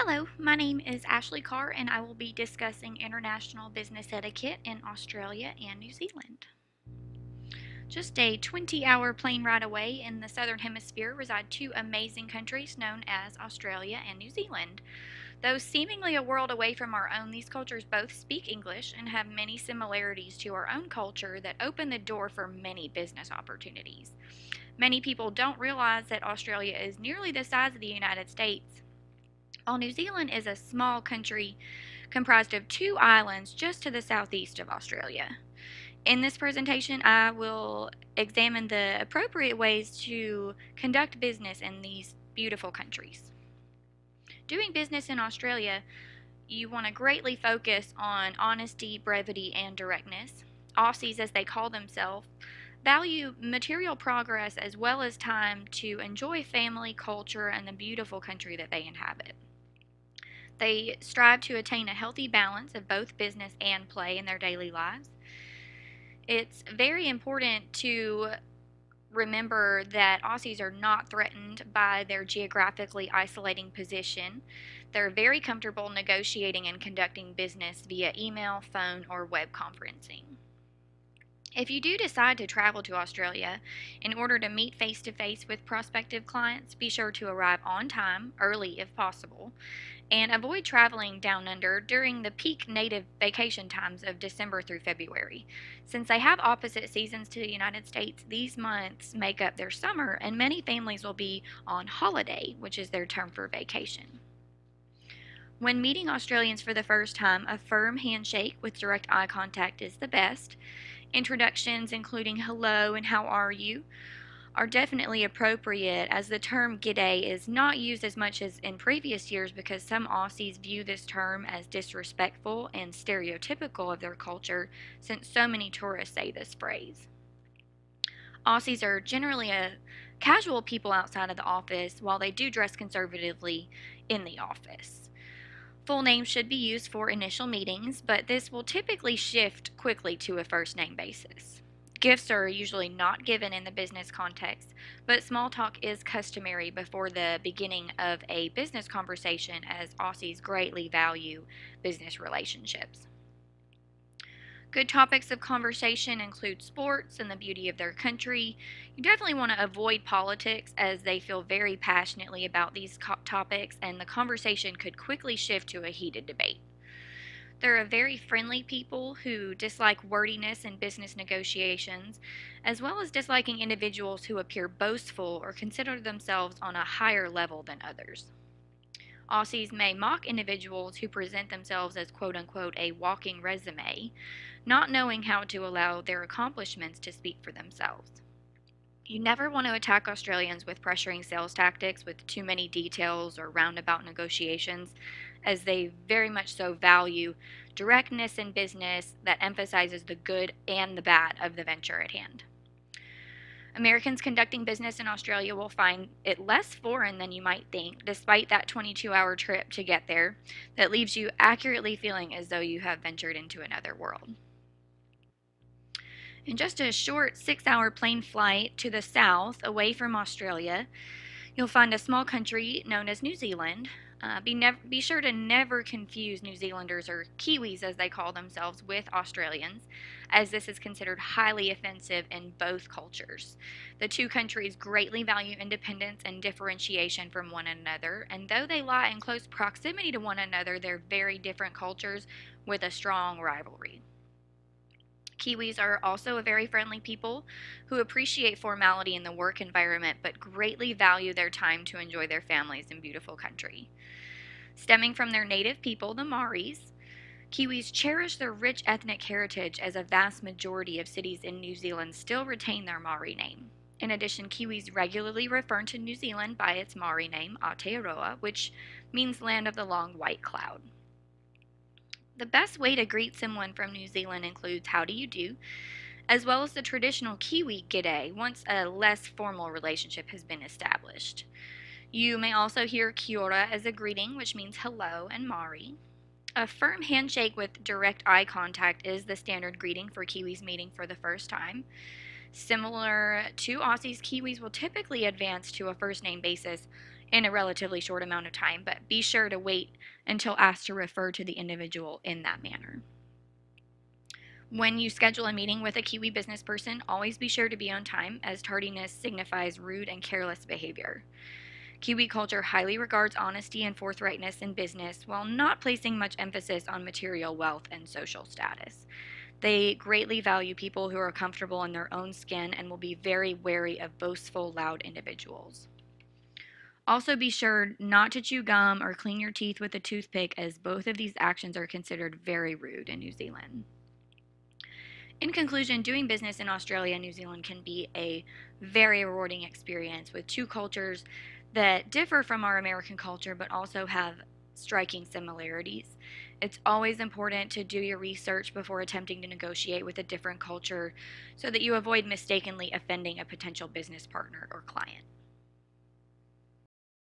Hello, my name is Ashley Carr, and I will be discussing international business etiquette in Australia and New Zealand. Just a 20-hour plane ride away in the southern hemisphere reside two amazing countries known as Australia and New Zealand. Though seemingly a world away from our own, these cultures both speak English and have many similarities to our own culture that open the door for many business opportunities. Many people don't realize that Australia is nearly the size of the United States, while New Zealand is a small country comprised of two islands just to the southeast of Australia. In this presentation, I will examine the appropriate ways to conduct business in these beautiful countries. Doing business in Australia, you want to greatly focus on honesty, brevity, and directness. Aussies, as they call themselves, value material progress as well as time to enjoy family, culture, and the beautiful country that they inhabit. They strive to attain a healthy balance of both business and play in their daily lives. It's very important to remember that Aussies are not threatened by their geographically isolating position. They're very comfortable negotiating and conducting business via email, phone, or web conferencing. If you do decide to travel to Australia in order to meet face to face with prospective clients, be sure to arrive on time, early if possible, and avoid traveling down under during the peak native vacation times of December through February. Since they have opposite seasons to the United States, these months make up their summer, and many families will be on holiday, which is their term for vacation. When meeting Australians for the first time, a firm handshake with direct eye contact is the best. Introductions, including hello and how are you, are definitely appropriate, as the term g'day is not used as much as in previous years because some Aussies view this term as disrespectful and stereotypical of their culture, since so many tourists say this phrase. Aussies are generally a casual people outside of the office, while they do dress conservatively in the office. Full names should be used for initial meetings, but this will typically shift quickly to a first name basis. Gifts are usually not given in the business context, but small talk is customary before the beginning of a business conversation, as Aussies greatly value business relationships. Good topics of conversation include sports and the beauty of their country. You definitely want to avoid politics, as they feel very passionately about these topics, and the conversation could quickly shift to a heated debate. They're a very friendly people who dislike wordiness in business negotiations, as well as disliking individuals who appear boastful or consider themselves on a higher level than others. Aussies may mock individuals who present themselves as quote unquote a walking resume, not knowing how to allow their accomplishments to speak for themselves. You never want to attack Australians with pressuring sales tactics with too many details or roundabout negotiations, as they very much so value directness in business that emphasizes the good and the bad of the venture at hand. Americans conducting business in Australia will find it less foreign than you might think, despite that 22-hour trip to get there that leaves you accurately feeling as though you have ventured into another world. In just a short 6-hour plane flight to the south, away from Australia, you'll find a small country known as New Zealand. Be sure to never confuse New Zealanders, or Kiwis as they call themselves, with Australians, as this is considered highly offensive in both cultures. The two countries greatly value independence and differentiation from one another, and though they lie in close proximity to one another, they're very different cultures with a strong rivalry. Kiwis are also a very friendly people who appreciate formality in the work environment but greatly value their time to enjoy their families in beautiful country. Stemming from their native people, the Maoris, Kiwis cherish their rich ethnic heritage, as a vast majority of cities in New Zealand still retain their Maori name. In addition, Kiwis regularly refer to New Zealand by its Maori name, Aotearoa, which means land of the long white cloud. The best way to greet someone from New Zealand includes how do you do, as well as the traditional Kiwi g'day once a less formal relationship has been established. You may also hear kia ora as a greeting, which means hello in Maori. A firm handshake with direct eye contact is the standard greeting for Kiwis meeting for the first time. Similar to Aussies, Kiwis will typically advance to a first name basis in a relatively short amount of time, but be sure to wait until asked to refer to the individual in that manner. When you schedule a meeting with a Kiwi business person, always be sure to be on time, as tardiness signifies rude and careless behavior. Kiwi culture highly regards honesty and forthrightness in business while not placing much emphasis on material wealth and social status. They greatly value people who are comfortable in their own skin and will be very wary of boastful, loud individuals. Also, be sure not to chew gum or clean your teeth with a toothpick, as both of these actions are considered very rude in New Zealand. In conclusion, doing business in Australia and New Zealand can be a very rewarding experience with two cultures that differ from our American culture but also have striking similarities. It's always important to do your research before attempting to negotiate with a different culture so that you avoid mistakenly offending a potential business partner or client.